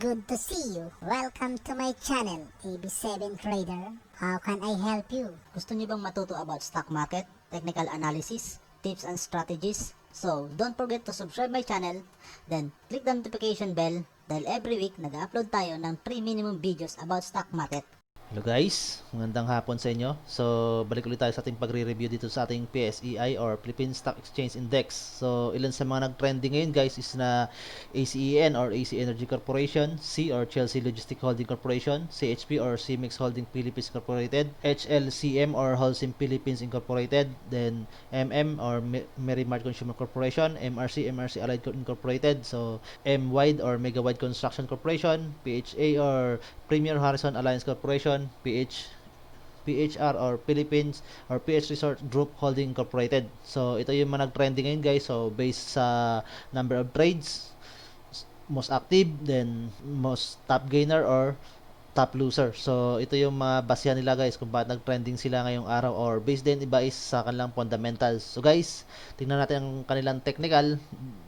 good to see you. Welcome to my channel, AB7 Trader. How can I help you? Gusto niyo bang matuto about stock market, technical analysis, tips and strategies? So, don't forget to subscribe my channel, then click the notification bell dahil every week nag-upload tayo ng 3 minimum videos about stock market. Hello guys, magandang hapon sa inyo. So, balik ulit tayo sa ating pagre-review dito sa ating PSEI or Philippine Stock Exchange Index. So, ilan sa mga nag-trending ngayon guys is na ACEN or AC Energy Corporation, C or Chelsea Logistic Holding Corporation, CHP or CMEX Holding Philippines Incorporated, HLCM or Holcim Philippines Incorporated, then MM or Merrimart Consumer Corporation, MRC Allied Incorporated, so M-Wide or Mega Wide Construction Corporation, PHA or Premier Horizon Alliance Corporation, PHR or Philippines or PH Resort Group Holding Incorporated. So ito yung mga nag-trending ngayon guys. So based sa number of trades, most active, then most top gainer or top loser. So ito yung mga basehan nila guys kung bakit nag-trending sila ngayong araw, or based din iba is sa kanilang fundamentals. So guys, tingnan natin ang kanilang technical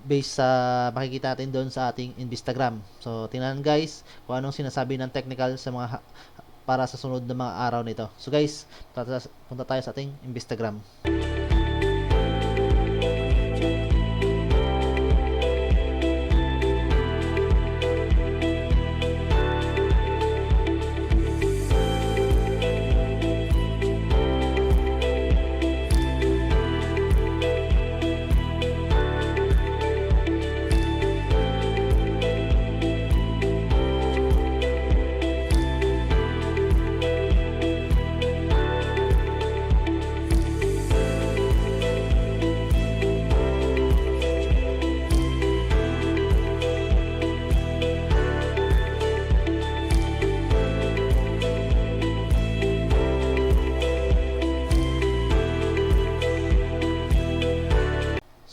based sa makikita natin doon sa ating Instagram. So tingnan guys kung anong sinasabi ng technical sa mga para sa sunod na mga araw nito. So guys, punta tayo sa ating Instagram.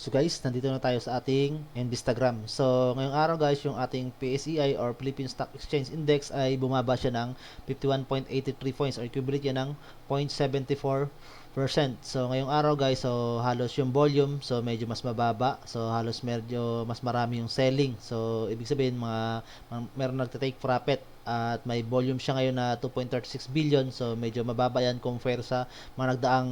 So guys, nandito na tayo sa ating Instagram. So ngayong araw guys, yung ating PSEI or Philippine Stock Exchange Index ay bumaba siya ng 51.83 points or equivalent yan ng 0.74%. So ngayong araw guys, so halos yung volume so medyo mas mababa. So halos medyo mas marami yung selling. So ibig sabihin meron nagte-take profit at may volume siya ngayon na 2.36 billion. So medyo mababa yan compare sa mga nagdaang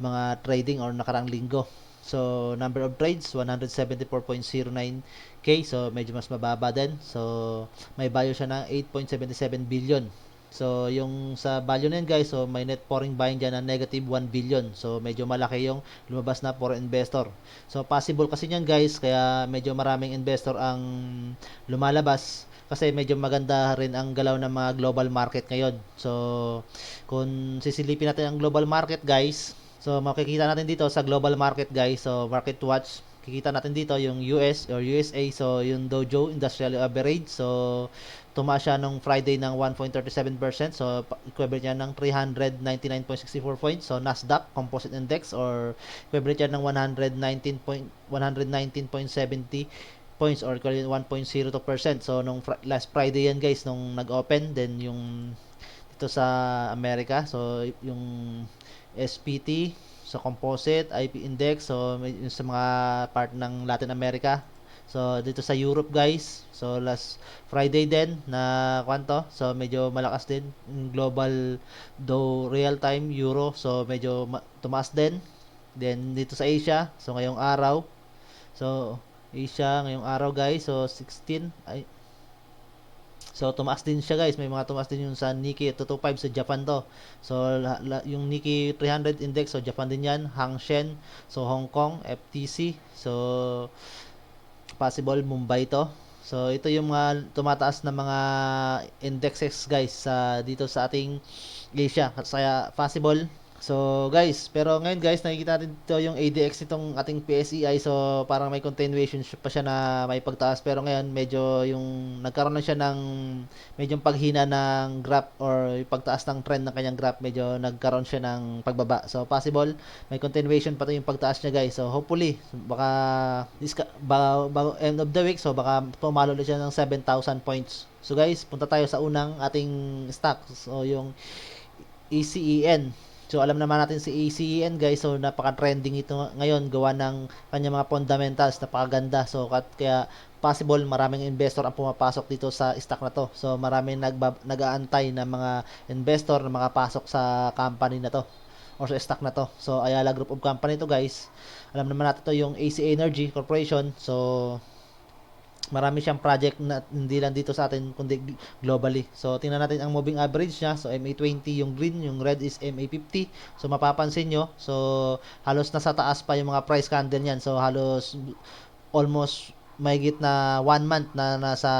mga trading or nakarang linggo. So, number of trades, 174.09k. So, medyo mas mababa din. So, may value siya ng 8.77 billion. So, yung sa value na yun guys, so may net foreign buying dyan na negative 1 billion. So, medyo malaki yung lumabas na foreign investor. So, possible kasi yan guys, kaya medyo maraming investor ang lumalabas. Kasi medyo maganda rin ang galaw ng mga global market ngayon. So, kung sisilipin natin ang global market guys, so makikita natin dito sa global market guys, so market watch, kikita natin dito yung US or USA, so yung Dow Jones Industrial Average, so tumaas siya nung Friday ng 1.37%, so equivalent niya ng 399.64 points. So Nasdaq Composite Index or equivalent niya ng 119.70 points or equivalent 1.02%. So nung last Friday yan guys, nung nag-open, then yung dito sa Amerika, so yung SPT, so composite, IP index, so sa mga part ng Latin America. So dito sa Europe guys, so last Friday din na kwanto, so medyo malakas din yung global Dow real time euro, so medyo tumaas din. Then dito sa Asia, so ngayong araw, so Asia ngayong araw guys, so 16 ay, so tumaas din siya guys, may mga tumaas din yung sa Nikkei 225 sa Japan to. So yung Nikkei 300 index, so Japan din yan. Hang Seng, so Hong Kong, FTC, so possible Mumbai to. So ito yung mga tumataas na mga indexes guys sa dito sa ating Asia, kaya possible. So guys, pero ngayon guys, nakikita natin dito yung ADX nitong ating PSEI, so parang may continuation pa siya na may pagtaas, pero ngayon medyo yung nagkaroon na siya ng medyo paghina ng graph or yung pagtaas ng trend ng kanyang graph, medyo nagkaroon siya ng pagbaba. So possible may continuation pa to yung pagtaas niya guys. So hopefully baka bago end of the week, so baka pumalo ulit siya ng 7,000 points. So guys, punta tayo sa unang ating stock, so yung ACEN. So alam naman natin si ACEN guys, so napaka-trending ito ngayon gawa ng kanya mga fundamentals, napakaganda. So kaya possible maraming investor ang pumapasok dito sa stock na to. So maraming nag-aantay na mga investor na makapasok sa company na to or sa stock na to. So Ayala Group of Company to guys. Alam naman natin to yung AC Energy Corporation. So marami siyang project na hindi lang dito sa atin kundi globally. So tingnan natin ang moving average niya. So MA20 yung green, yung red is MA50. So mapapansin nyo, so halos nasa taas pa yung mga price candle niyan. So halos almost mahigit na 1 month na nasa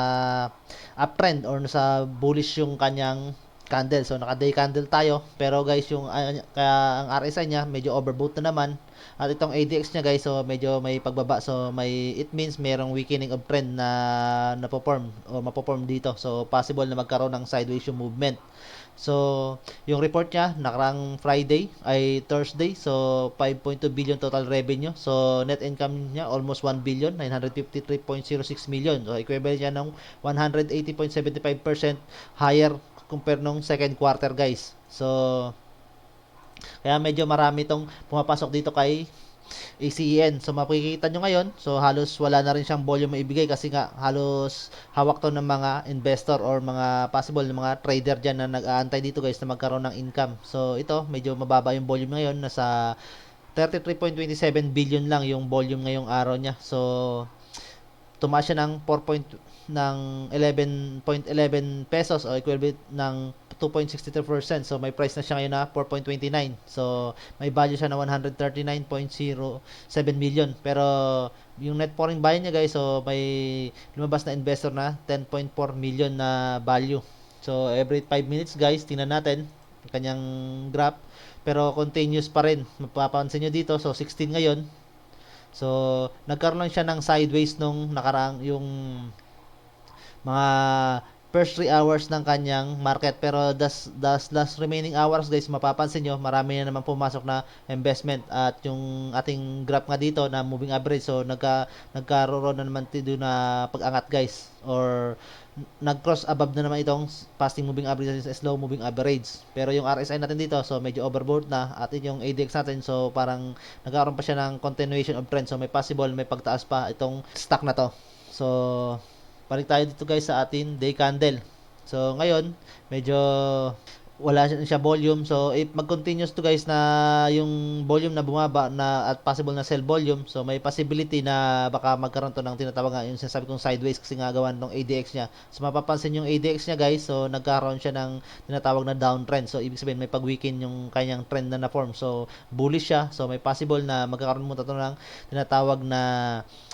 uptrend or nasa bullish yung kanyang candle. So naka day candle tayo, pero guys yung kaya ang RSI niya medyo overbought na naman. At itong ADX niya guys, so medyo may pagbaba. So it means merong weakening of trend na na-perform o mapoform dito. So possible na magkaroon ng sideways yung movement. So yung report niya nakarang Friday ay Thursday. So 5.2 billion total revenue. So net income niya almost 1 billion, 953.06 million. So equivalent niya ng 180.75% higher compare nung second quarter guys. So kaya medyo marami itong pumapasok dito kay ACEN. So makikita nyo ngayon, so halos wala na rin siyang volume maibigay kasi nga halos hawak to ng mga investor or mga possible ng mga trader dyan na nag-aantay dito guys na magkaroon ng income. So ito, medyo mababa yung volume ngayon, nasa 33.27 billion lang yung volume ngayong araw niya. So tumaas siya ng 11.11 pesos o equivalent ng 2.63%. So may price na siya ngayon na 4.29. So may value siya na 139.07 million. Pero yung net foreign buy niya guys, so may lumabas na investor na 10.4 million na value. So every 5 minutes guys, tingnan natin ang kanyang graph. Pero continuous pa rin. Mapapansin nyo dito, so 16 ngayon. So nagkaroon lang siya ng sideways nung nakaraang yung mga first 3 hours ng kanyang market, pero das last remaining hours guys, mapapansin nyo marami na naman pumasok na investment. At yung ating graph nga dito na moving average, so nagkaroon na naman dito na pag-angat guys, or nag-cross above na naman itong fasting moving average sa slow moving average. Pero yung RSI natin dito, so medyo overbought na, at yung ADX natin, so parang nagkaroon pa siya ng continuation of trend. So may possible may pagtaas pa itong stock na to. So balik tayo dito guys sa atin day candle. So ngayon medyo wala siya volume. So if mag-continuous to guys na yung volume na bumaba na at possible na sell volume, so may possibility na baka magkaroon to ng tinatawag nga yung sinasabi kong sideways kasi nga gawan ng ADX niya. So mapapansin yung ADX niya guys, so nagkaroon siya ng tinatawag na downtrend. So ibig sabihin may pag-weaken yung kanyang trend na na-form. So bullish siya. So may possible na magkakaroon mo to ng tinatawag na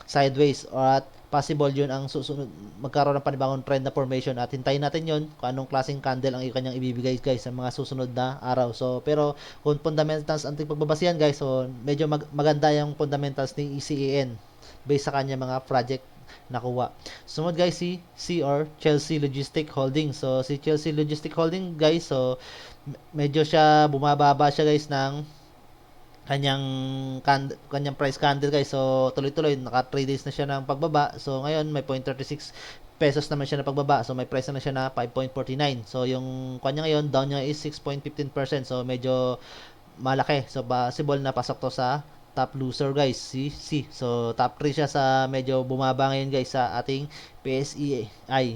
sideways, or at possible yun ang susunod magkaroon ng panibagong trend na formation, at hintayin natin yun kung anong klaseng candle ang kanyang ibibigay guys sa mga susunod na araw. So pero kung fundamentals ang pagbabasihan guys, so medyo maganda yung fundamentals ni ECEN based sa kanya mga project nakuha. Sumunod guys si or Chelsea Logistic Holding. So si Chelsea Logistic Holding guys, so medyo siya bumababa siya guys ng kanyang price candle guys. So tuloy-tuloy naka 3 days na siya ng pagbaba. So ngayon may 0.36 pesos naman siya na pagbaba. So may price na siya na 5.49. So yung kanya ngayon down niya is 6.15%. So medyo malaki. So possible na pasok to sa top loser guys, si C. So top 3 siya sa medyo bumaba ngayon guys sa ating PSEI.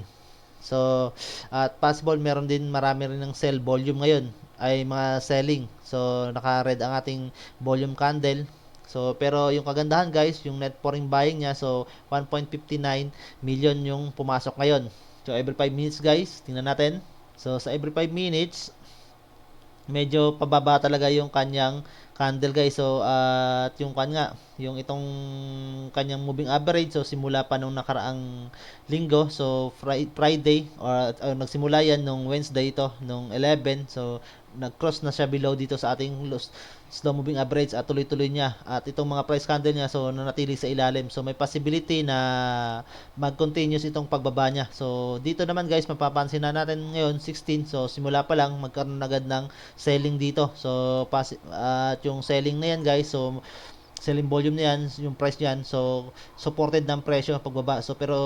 So at possible meron din marami rin ng sell volume ngayon ay mga selling. So naka-red ang ating volume candle. So pero yung kagandahan guys, yung net foreign buying niya, so 1.59 million yung pumasok ngayon. So every 5 minutes guys, tingnan natin. So sa every 5 minutes medyo pababa talaga yung kanyang candle guys. So at yung yung itong kanyang moving average, so simula pa nung nakaraang linggo, so Friday or nagsimula yan nung Wednesday ito nung 11. So nag-cross na siya below dito sa ating slow moving average at tuloy-tuloy niya. At itong mga price candle niya, so nanatili sa ilalim. So may possibility na mag-continuous itong pagbaba niya. So dito naman guys, mapapansin na natin ngayon 16. So simula pa lang magkaroon agad ng selling dito. So at yung selling na yan guys, so selling volume na yan, yung price niyan, so supported ng presyo pagbaba. So pero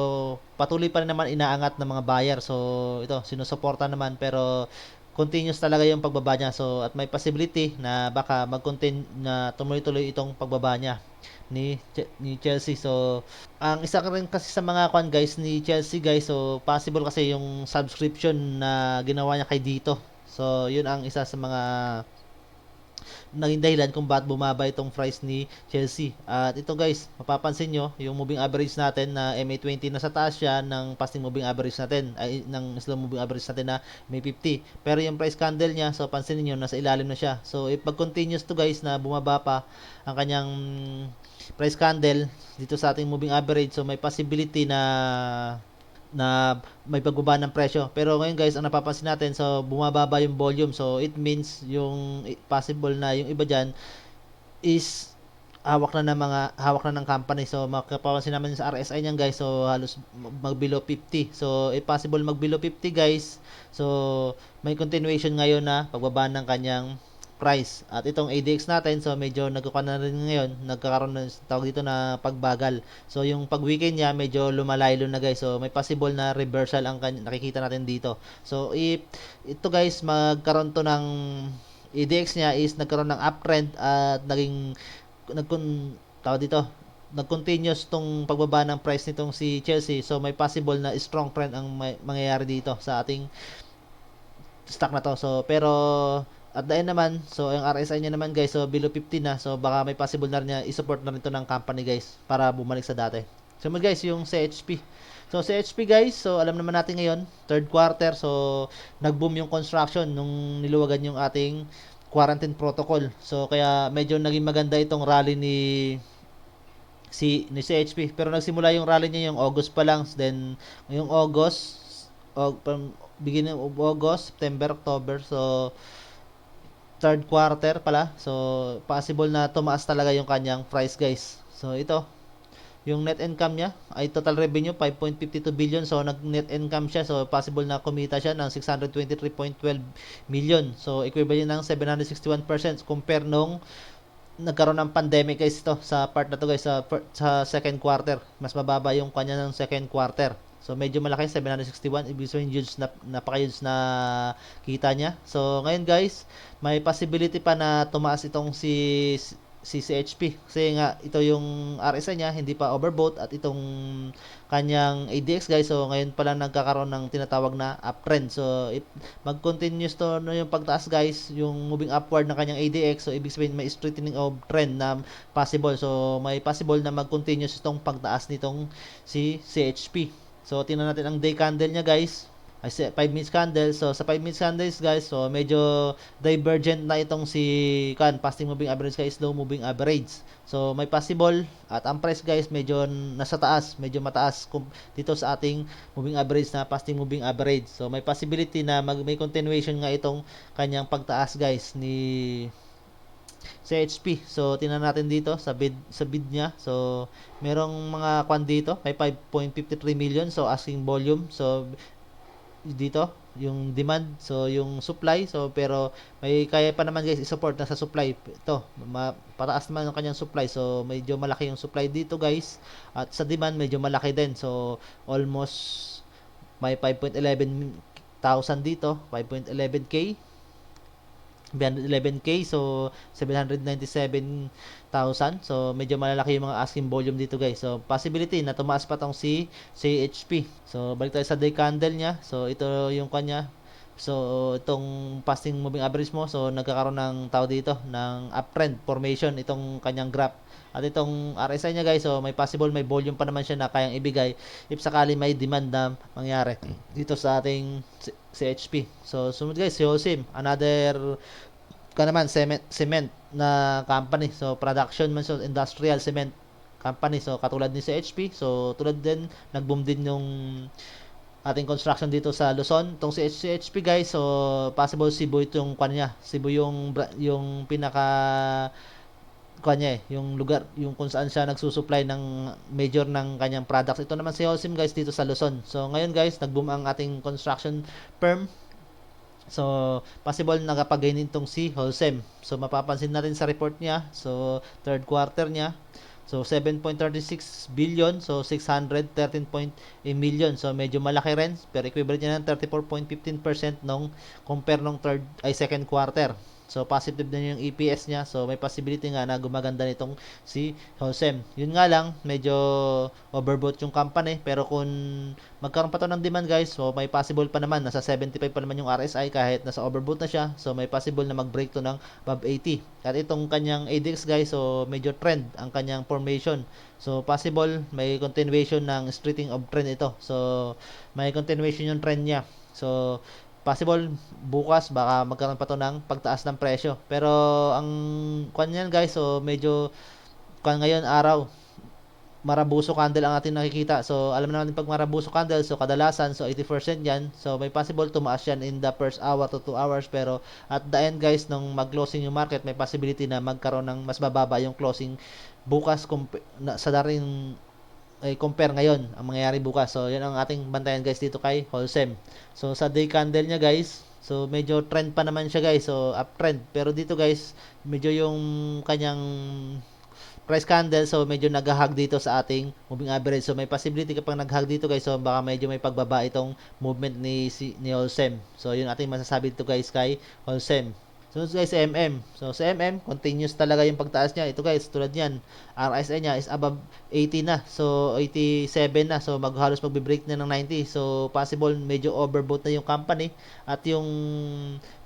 patuloy pa rin naman inaangat ng mga buyer. So ito sinusuporta naman, pero continuous talaga yung pagbaba niya. So at may possibility na baka mag-continue na tuloy-tuloy itong pagbaba niya ni Chelsea. So ang isa ka rin kasi sa mga kwan guys ni Chelsea guys, so possible kasi yung subscription na ginawa niya kay Dito. So yun ang isa sa mga naging dahilan kung bakit bumaba itong price ni Chelsea. At ito guys, mapapansin nyo, yung moving average natin na MA20 nasa taas siya ng fasting moving average natin, ay ng slow moving average natin na MA50. Pero yung price candle niya, so pansinin nyo, nasa ilalim na siya. So if pag continuous to guys na bumaba pa ang kanyang price candle dito sa ating moving average, so may possibility na may pagbaba ng presyo. Pero ngayon guys, ang napapansin natin, so bumababa yung volume. So it means yung possible na yung iba diyan is hawak na ng company. So makapapansin naman sa RSI niyan guys, so halos mag below 50. So if possible mag below 50 guys. So may continuation ngayon na pagbaba ng kanyang price. At itong ADX natin, so medyo nagkakaroon na rin ngayon, nagkakaroon na tawag dito na pagbagal. So yung pag-weekend niya, medyo lumalaylo na guys. So may possible na reversal ang nakikita natin dito. So if ito guys, magkaroon to ng ADX niya is nagkaroon ng uptrend at tawag dito, nag-continuous tong pagbaba ng price nitong si Chelsea. So may possible na strong trend ang mangyayari dito sa ating stock na to. So pero at the end naman, so yung RSI niya naman guys, so below 50 na. So baka may possible na rin niya i-support na rin to ng company guys para bumalik sa dati. So guys, yung CHP. So CHP guys, so alam naman natin ngayon, third quarter, so nag-boom yung construction nung niluwagan yung ating quarantine protocol. So kaya medyo naging maganda itong rally ni CHP. Pero nagsimula yung rally niya yung August pa lang. Then yung August, beginning of August, September, October, so third quarter pala. So possible na tumaas talaga yung kanyang price guys. So ito, yung net income niya ay total revenue 5.52 billion. So nag net income siya. So possible na kumita siya ng 623.12 million. So equivalent ng 761% compare nung nagkaroon ng pandemic guys. Ito sa part na to guys, sa second quarter, mas mababa yung kanya ng second quarter. So medyo malaki, 761, ibig sabihin huge na, napaka-huge na kita niya. So ngayon guys, may possibility pa na tumaas itong si CHP kasi nga ito yung RSI niya hindi pa overbought at itong kanyang ADX guys, so ngayon pa lang nagkakaroon ng tinatawag na uptrend. So if mag-continuous to no, yung pagtaas guys, yung moving upward ng kanyang ADX, so ibig sabihin may straightening of trend na possible. So may possible na mag-continuous itong pagtaas nitong si CHP. So tingnan natin ang day candle niya guys, ay 5 minutes candle. So sa 5 minutes candles guys, so medyo divergent na itong si fasting moving average guys, slow moving average. So may possible at ang price guys medyo nasa taas, medyo mataas dito sa ating moving average na fasting moving average. So may possibility na may continuation nga itong kanyang pagtaas guys ni CHP. So tingnan natin dito sa bid niya. So merong mga kwan dito, may 5.53 million. So asking volume. So dito yung demand, so yung supply, so pero may kaya pa naman guys i-support na sa supply. Ito pataas naman yung kanyang supply, so medyo malaki yung supply dito guys, at sa demand medyo malaki din. So almost may 5.11 thousand dito, 5.11k, 11k, so 797,000. So medyo malalaki yung mga asking volume dito guys. So possibility na tumaas pa tong si CHP. So balik tayo sa day candle niya. So ito yung kanya. So itong fasting moving average mo, so nagkakaroon ng tao dito ng uptrend formation itong kanyang graph. At itong RSI niya guys, so may possible, may volume pa naman siya na kayang ibigay if sakali may demand na mangyari dito sa ating CHP. So sumunod guys, si Holcim, another cement na company. So production man, so industrial cement company. So katulad ni CHP, so tulad din, nag-boom din yung ating construction dito sa Luzon. Itong CHP guys, so possible Cebu itong kanya. Cebu yung pinaka kanya yung lugar, yung kung saan siya nagsusupply ng major ng kanyang products. Ito naman si Holcim guys dito sa Luzon. So ngayon guys, nag-boom ang ating construction firm. So possible nakapag-gain itong si Holcim. So mapapansin natin sa report niya, so third quarter niya, So 7.36 billion, so 613.8 million. So medyo malaki rin, pero equivalent niya ng 34.15% nung compare nung second quarter. So positive din yung EPS niya. So may possibility nga na gumaganda nitong si Holcim. Yun nga lang, medyo overbought yung company, pero kung magkaroon pa to ng demand guys, so may possible pa naman, nasa 75 pa naman yung RSI kahit nasa overbought na siya. So may possible na mag-break to ng above 80. At itong kanyang ADX guys, so medyo trend ang kanyang formation. So possible may continuation ng streeting of trend ito. So may continuation yung trend niya. So possible bukas baka magkaroon pa to ng pagtaas ng presyo. Pero ang kanyan guys, so medyo ngayon araw Marabuso candle ang ating nakikita. So alam naman pag Marabuso candle, so kadalasan so 80% yan. So may possible tumaas yan in the first hour to 2 hours, pero at the end guys, nung mag-closing yung market, may possibility na magkaroon ng mas bababa yung closing bukas sa daring compare ngayon ang mangyayari bukas. So yan ang ating bantayan guys dito kay Holcim. So sa day candle niya guys, so medyo trend pa naman siya guys, so uptrend. Pero dito guys, medyo yung kanyang price candle, so medyo nag-hug dito sa ating moving average. So may possibility kapag nag-hug dito guys, so baka medyo may pagbaba itong movement ni Holcim. So yun ating masasabi dito guys kay Holcim. So guys, MM. So sa MM, continuous talaga yung pagtaas niya. Ito guys, tulad niyan, RSI niya is above 80 na. So 87 na. So halos magbe-break na ng 90. So possible medyo overbought na yung company. At yung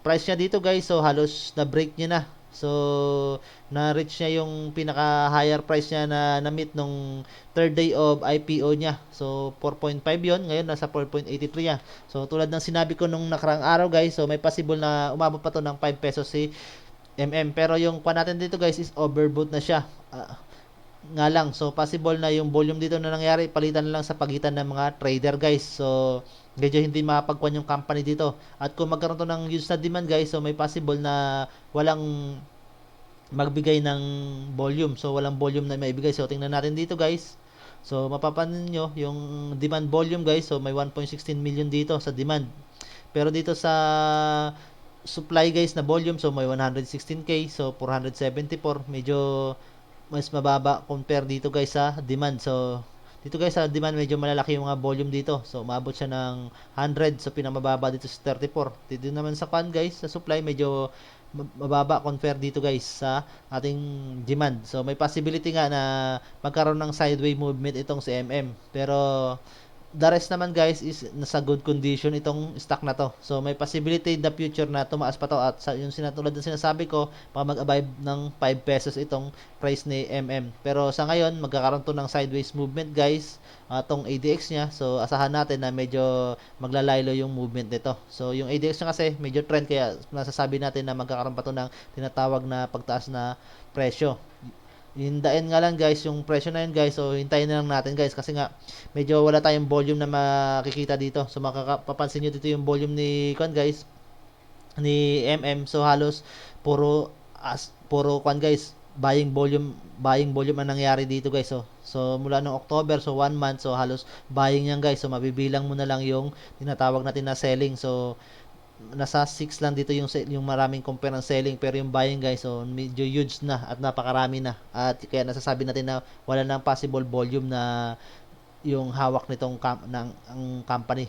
price niya dito guys, so halos na-break niya na. So na-reach niya yung pinaka-higher price niya na na-meet nung third day of IPO niya. So 4.5 yon, ngayon nasa 4.83 ya. So tulad ng sinabi ko nung nakarang araw guys, so may possible na umabot pa to ng 5 pesos si MM. Pero yung kwa natin dito guys is overbought na siya. Nga lang, so possible na yung volume dito na nangyari, palitan na lang sa pagitan ng mga trader guys. So medyo hindi makapagkuhan yung company dito. At kung magkaroon to ng huge na demand guys, so may possible na walang magbigay ng volume. So walang volume na maibigay. So tingnan natin dito guys. So mapapanin nyo yung demand volume guys. So may 1.16 million dito sa demand. Pero dito sa supply guys na volume, so may 116k. So 474. Medyo mas mababa compare dito guys sa demand. So dito guys sa demand medyo malalaki yung mga volume dito. So umabot siya ng 100. So pinamababa dito sa 34. Dito naman sa pan guys, sa supply medyo mababa compare dito guys sa ating demand. So may possibility nga na magkaroon ng sideways movement itong si MM. Pero the rest naman guys is nasa good condition itong stock na to. So may possibility in the future na tumaas pa to, at yung sinatulad ng sinasabi ko, baka mag-abide ng 5 pesos itong price ni MM. Pero sa ngayon magkakaroon to ng sideways movement guys, tong ADX niya. So asahan natin na medyo maglalaylo yung movement nito. So yung ADX niya kasi medyo trend, kaya masasabi natin na magkakaroon pa to ng tinatawag na pagtaas na presyo. Hindain nga lang guys yung presyo na yun guys. So hintayin na lang natin guys, kasi nga medyo wala tayong volume na makikita dito. So makapapansin nyo dito yung volume ni guys, ni MM. So halos puro kwan guys, buying volume ang nangyari dito guys. So mula nung October, so 1 month, so halos buying yan guys. So mabibilang mo na lang yung tinatawag natin na selling. So nasa 6 lang dito yung maraming compare ng selling, pero yung buying guys, so medyo huge na at napakarami na, at kaya nasasabi natin na wala nang possible volume na yung hawak nitong ang company.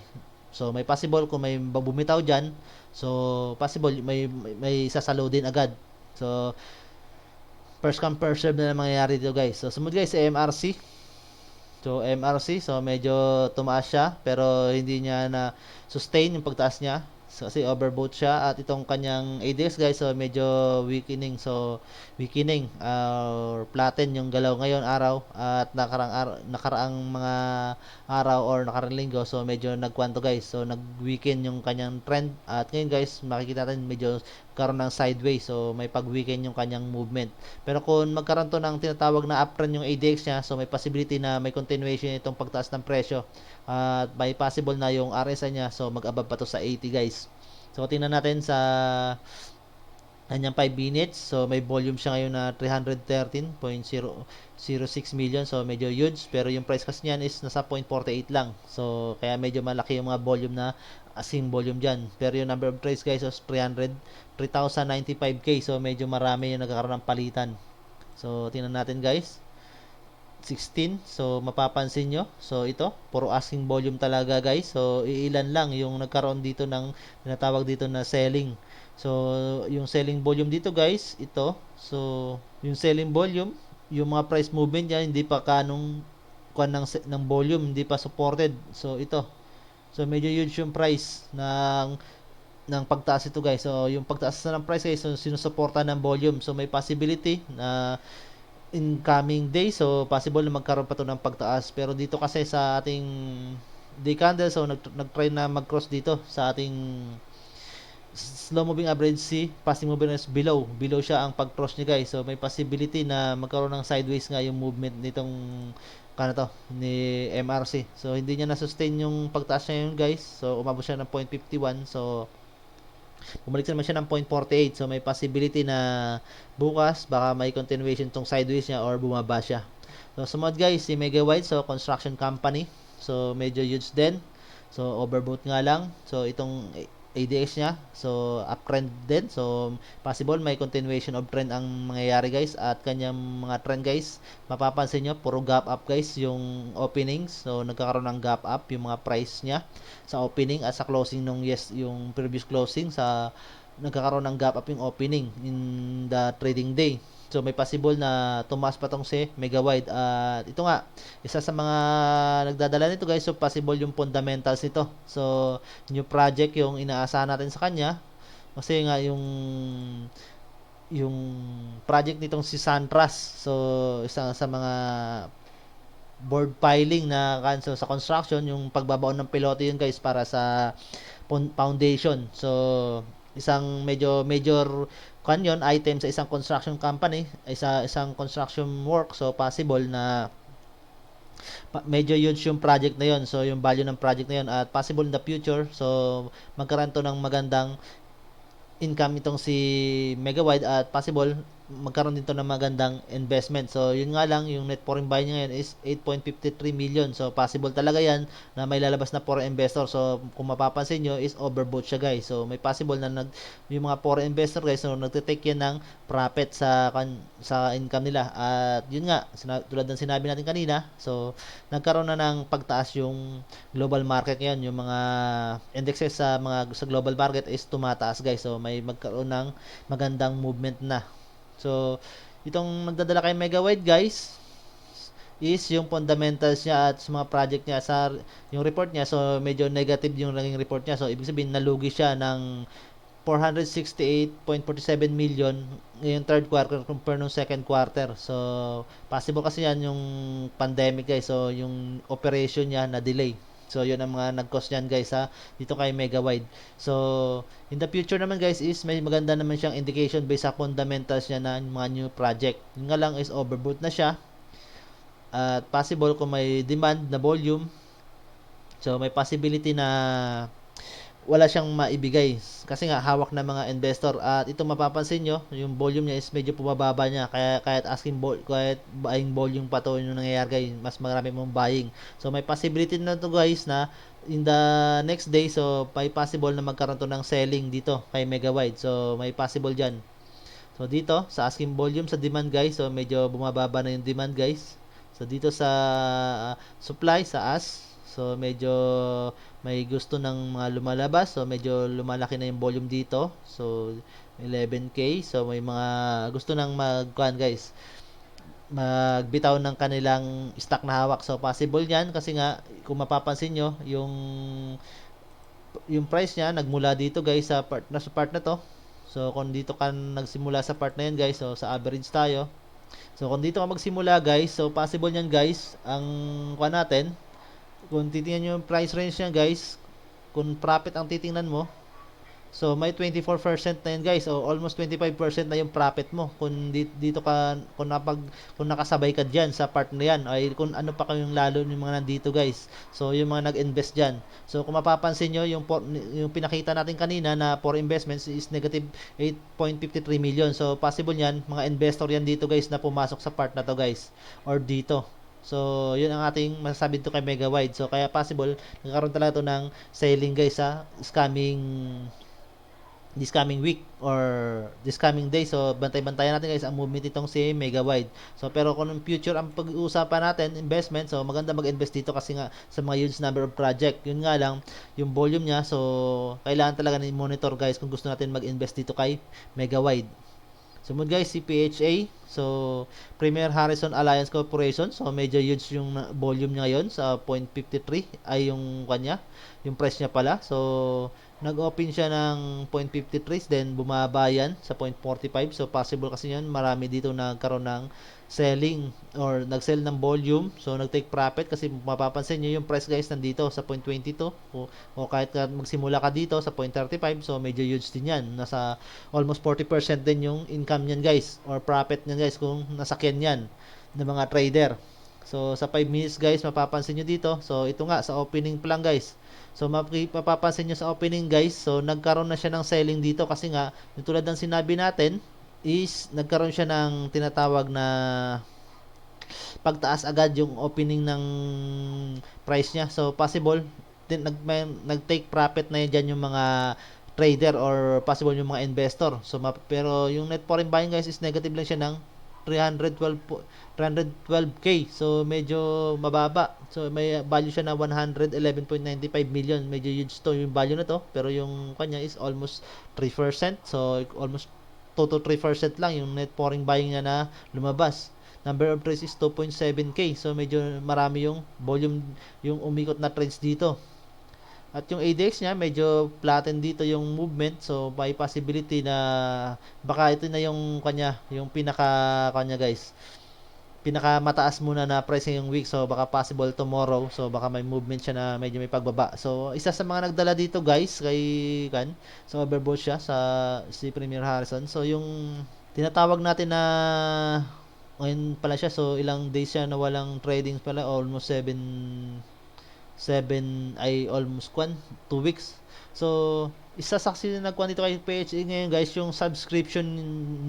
So may possible kung may bumitaw dyan, so possible may sasalo din agad. So first come first serve na lang mangyayari dito guys. So sumunod guys sa MRC. So MRC, so medyo tumaas siya, pero hindi niya na sustain yung pagtaas niya. So, kasi overbought siya. At itong kanyang ADX guys, so medyo weakening. So weakening or flatten yung galaw ngayon araw, at nakaraang mga araw or nakaraang linggo, so medyo nagkwanto guys. So nag-weaken yung kanyang trend, at ngayon guys makikita natin medyo karoon ng sideways. So may pag-weaken yung kanyang movement. Pero kung magkaroon to ng tinatawag na uptrend yung ADX niya, so may possibility na may continuation itong pagtaas ng presyo. At may possible na yung RSI niya, so mag-above pa to sa 80 guys. So tingnan natin sa kanyang 5 minutes. So may volume siya ngayon na 313.006 million. So medyo huge, pero yung price kasi niyan is nasa 0.48 lang. So kaya medyo malaki yung mga volume na asing volume dyan. Pero yung number of trades guys is 3,095k. So medyo marami yung nagkakaroon ng palitan. So tingnan natin guys. 16. So mapapansin nyo, so ito puro asking volume talaga guys. So iilan lang yung nagkaroon dito ng tinatawag dito na selling. So yung selling volume dito guys, ito. So yung selling volume, yung mga price movement niya hindi pa kanong kuan ng volume, hindi pa supported. So ito, so medyo huge yung price ng pagtaas ito guys. So yung pagtaas na ng price guys, so sinusuporta ng volume. So may possibility na in coming days, so possible na magkaroon pa to ng pagtaas. Pero dito kasi sa ating day candle, so nag-try na mag-cross dito sa ating slow moving average C, passing moving is below siya ang pag-cross niya guys. So may possibility na magkaroon ng sideways nga yung movement nitong to ni MRC. So hindi niya na-sustain yung pagtaas niya yun guys. So umabot siya ng 0.51. So bumalik naman siya ng 0.48. So may possibility na bukas baka may continuation tong sideways niya or bumaba siya. So sumunod guys, si Mega White, so construction company. So medyo huge din. So overbought nga lang. So itong ADX niya, so uptrend din. So possible may continuation of trend ang mangyayari guys. At kanyang mga trend guys, mapapansin nyo puro gap up guys yung openings. So nagkakaroon ng gap up yung mga price niya sa opening at sa closing nung yung previous closing. Sa nagkakaroon ng gap up yung opening in the trading day. So may possible na tumaas pa tong si Mega Wide. At ito nga, isa sa mga nagdadala nito guys, so possible yung fundamentals nito. So new project yung inaasahan natin sa kanya. Kasi nga yung project nitong si Santras, so isa sa mga board piling na kanso sa construction, yung pagbabaon ng pilote yun guys para sa foundation. So isang major kanyon item sa isang construction company, isang construction work. So possible na medyo huge yung project na yon. So yung value ng project na yon at possible in the future, so magkaroon to ng magandang income itong si Megawide at possible magkaroon din to ng magandang investment. So yun nga lang, yung net foreign buy niya ngayon is 8.53 million. So possible talaga yan na may lalabas na foreign investor. So kung mapapansin nyo is overbought siya guys. So may possible na yung mga foreign investor guys, so nagtitake yan ng profit sa income nila. At yun nga, tulad ng sinabi natin kanina, so nagkaroon na ng pagtaas yung global market ngayon. Yung mga indexes sa global market is tumataas guys. So may magkaroon ng magandang movement na. So itong nagdadala kay Megawide guys is yung fundamentals niya at sa mga project niya. Sa yung report niya, so medyo negative yung naging report niya. So ibig sabihin nalugi siya ng 468.47 million ngayong third quarter compare nung second quarter. So possible kasi yan yung pandemic guys. So yung operation niya na delay. So yun ang mga nag-cause niyan guys dito kay Megawide. So in the future naman guys is may maganda naman siyang indication based sa fundamentals niya na mga new project. Yun nga lang is overbought na siya. At possible kung may demand na volume, so may possibility na wala siyang maibigay kasi nga hawak ng mga investor. At ito mapapansin nyo, yung volume niya is medyo pumababa niya, kaya kahit buying volume pa to yung nangyayari guys, mas marami mong buying. So may possibility na to guys na in the next day, so may possible na magkaroon to ng selling dito kay Megawide. So may possible dyan. So dito sa asking volume, sa demand guys, so medyo bumababa na yung demand guys. So dito sa supply, sa ask, so medyo may gusto ng mga lumalabas. So medyo lumalaki na yung volume dito. So 11k. So may mga gusto ng guys, magbitaw ng kanilang stock na hawak. So possible yan kasi nga kung mapapansin nyo, yung price niya nagmula dito guys sa part na to. So kung dito ka nagsimula sa part na yan guys, so sa average tayo. So kung dito ka magsimula guys, so possible yan guys, ang natin, kung titingnan nyo yung price range niya guys, kung profit ang titingnan mo, so may 24% na yan guys, so almost 25% na yung profit mo kung dito ka, kung nakasabay ka dyan sa part na yan, ay kung ano pa kayong lalo yung mga nandito guys. So yung mga nag-invest dyan, so kung mapapansin nyo yung pinakita natin kanina na for investments is negative 8.53 million. So possible yan, mga investor yan dito guys na pumasok sa part na to guys, or dito. So, yun ang ating masasabi dito kay Megawide. So, kaya possible, nagkaroon talaga ito ng selling guys scamming this coming week or this coming day. So bantay-bantayan natin guys ang movement itong si Megawide. So pero kung in future ang pag-uusapan natin investment, so maganda mag-invest dito kasi nga sa mga huge number of project. Yun nga lang yung volume niya, so kailangan talaga ni monitor guys kung gusto natin mag-invest dito kay Megawide. Sumunod guys si PHA, so Premier Harrison Alliance Corporation, so medyo huge yung volume niya ngayon sa 0.53 ay yung kanya, yung price niya pala. So nag-open siya ng 0.53, then bumaba yan sa 0.45. So possible kasi yan marami dito nagkaroon ng selling or nag-sell ng volume, so nag-take profit kasi mapapansin nyo yung price guys nandito sa 0.22 o kahit magsimula ka dito sa 0.35, so medyo huge din yan, nasa almost 40% din yung income nyan guys or profit nyan guys kung nasakyan yan ng mga trader. So sa 5 minutes guys mapapansin nyo dito, so ito nga sa opening pa lang guys, so mapapansin nyo sa opening guys, so nagkaroon na siya ng selling dito kasi nga tulad ng sinabi natin is nagkaroon siya ng tinatawag na pagtaas agad yung opening ng price niya. So possible nag-take profit na yan yung mga trader or possible yung mga investor. So pero yung net foreign buying guys is negative lang siya ng 312k. So medyo mababa. So may value siya na 111.95 million. Medyo huge to yung value na to, pero yung kanya is almost 3%. So almost 2 to 3% lang yung net foreign buying niya na lumabas. Number of trades is 2.7k. So medyo marami yung volume, yung umikot na trades dito. At yung ADX niya medyo flatten dito yung movement. So may possibility na baka ito na yung kanya, yung pinaka kanya guys. Pinaka mataas muna na price ngayong week. So baka possible tomorrow. So baka may movement siya na medyo may pagbaba. So isa sa mga nagdala dito guys kay kan, so overbought siya sa si Premier Harrison. So yung tinatawag natin na ngayon pala siya, so ilang days siya na walang trading pala, almost 7 ay almost 2 weeks. So isa saksi na nagkuhan dito kay PHA ngayon guys, yung subscription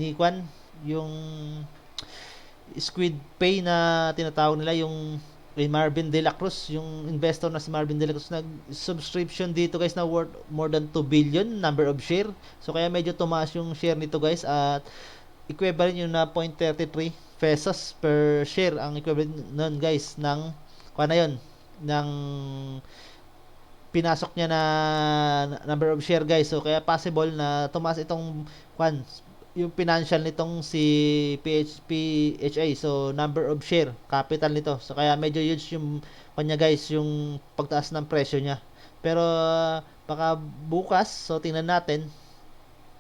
ni Kwan, yung Squid Pay na tinatawag nila, yung kay Marvin De La Cruz, yung investor na si Marvin De La Cruz, nag-subscription dito guys na worth more than 2 billion number of share. So kaya medyo tumaas yung share nito guys, at equivalent yung na 0.33 pesos per share ang equivalent nun guys ng kuha na yun, ng pinasok niya na number of share guys. So kaya possible na tumaas itong kwan, yung financial nitong si PHA, so number of share, capital nito. So kaya medyo huge yung kanya guys, yung pagtaas ng presyo niya. Pero baka bukas, so tingnan natin.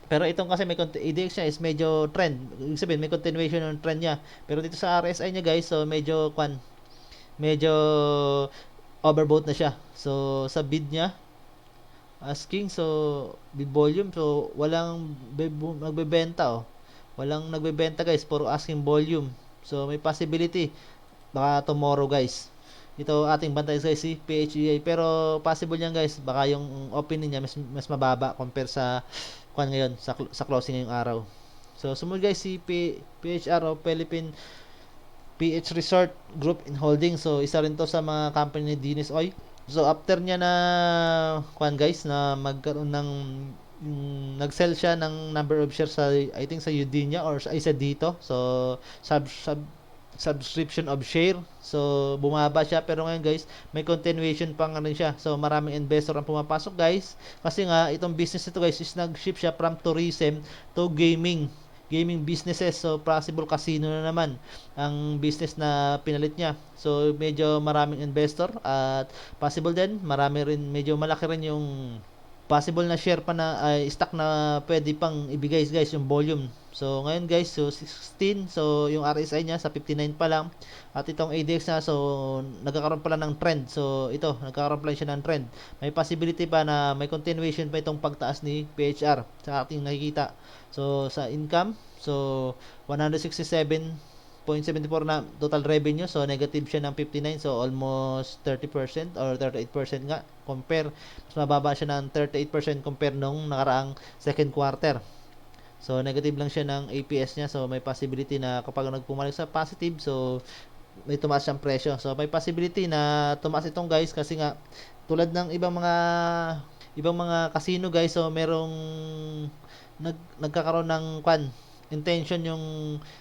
Pero itong kasi may ADX niya is medyo trend. Ibig sabihin may continuation ng trend niya. Pero dito sa RSI niya guys, so medyo overbought na siya. So sa bid niya asking, so bid volume, so walang nagbebenta walang nagbebenta guys, puro asking volume. So may possibility baka tomorrow guys ito ating bantay guys si PHA, pero possible yan guys baka yung opening niya mas mababa compare sa kwan ngayon sa closing ngayong araw. So sumunod guys si PHR o Philippine PH Resort Group in Holding. So isa rin to sa mga company ni Dennis Oy. So after niya na kwan guys na magkaroon ng nag-sell siya ng number of shares sa I think sa Udinia or sa dito. So subscription of share. So bumaba siya, pero ngayon guys may continuation pa nga rin siya. So maraming investor ang pumapasok guys kasi nga itong business ito guys is nag-shift siya from tourism to gaming businesses. So possible casino na naman ang business na pinalit niya. So medyo maraming investor at possible din marami rin, medyo malaki rin yung possible na share pa na stock na pwede pang ibigay guys yung volume. So ngayon guys, so 16, so yung RSI niya sa 59 pa lang, at itong ADX na, so nagkakaroon pala ng trend. So ito, nagkakaroon pala siya ng trend. May possibility pa na may continuation pa itong pagtaas ni PHR sa ating nakikita. So sa income, so 167.74 na total revenue, so negative siya ng 59, so almost 30% or 38% nga compare, mas mababa siya ng 38% compare nung nakaraang second quarter. So negative lang siya ng APS niya, so may possibility na kapag nagpumalik sa positive, so may tumaas siyang presyo. So may possibility na tumaas itong guys kasi nga tulad ng ibang mga ibang mga casino guys, so merong nagkakaroon ng intention yung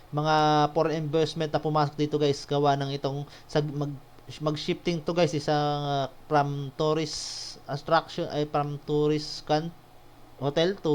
mga foreign investment na pumasok dito guys, gawa ng itong mag-shifting to guys from tourist attraction ay from tourist hotel to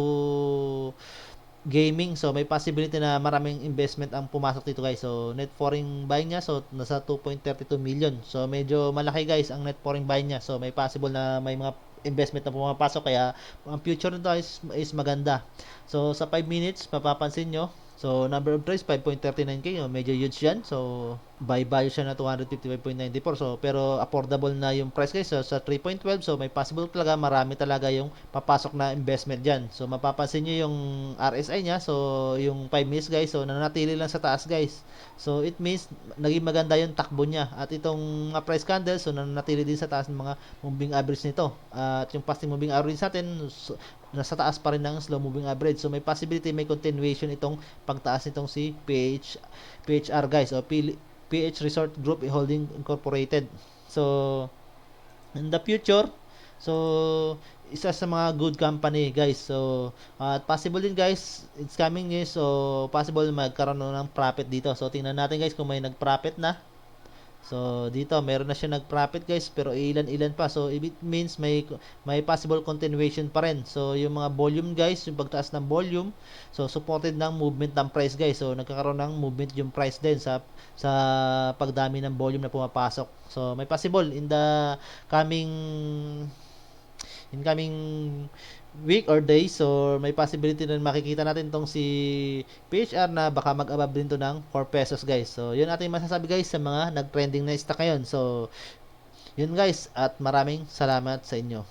gaming. So may possibility na maraming investment ang pumasok dito guys. So net foreign buy niya, so nasa 2.32 million. So medyo malaki guys ang net foreign buy niya. So may possible na may mga investment na pumapasok, kaya ang future nito is maganda. So sa 5 minutes mapapansin nyo, so number of trades 5.39k, medyo huge yan. So buy value siya na 255.94. So pero affordable na yung price guys. So sa 3.12, so may possible talaga, marami talaga yung papasok na investment diyan. So mapapansin niyo yung RSI niya, so yung 5 minutes guys, so nananatili lang sa taas guys. So it means naging maganda yung takbo niya. At itong price candle, so nananatili din sa taas ng mga moving average nito. At yung fasting moving average natin, so, nasa taas pa rin ng slow moving average. So may possibility may continuation itong pagtaas nitong si PHR guys, o PH Resort Group Holding Incorporated. So in the future, so isa sa mga good company guys. So at possible din guys, it's coming news, so possible magkaroon ng profit dito. So tingnan natin guys kung may nag-profit na. So dito meron na siya nag-profit guys, pero ilan-ilan pa. So it means may possible continuation pa rin. So yung mga volume guys, yung pagtaas ng volume, so supported ng movement ng price guys. So nagkakaroon ng movement yung price din sa pagdami ng volume na pumapasok. So may possible in the coming week or days, so may possibility na makikita natin tong si PHR na baka mag-above din to ng 4 pesos guys. So yun ating masasabi guys sa mga nag-trending na stock ngayon. So yun guys, at maraming salamat sa inyo.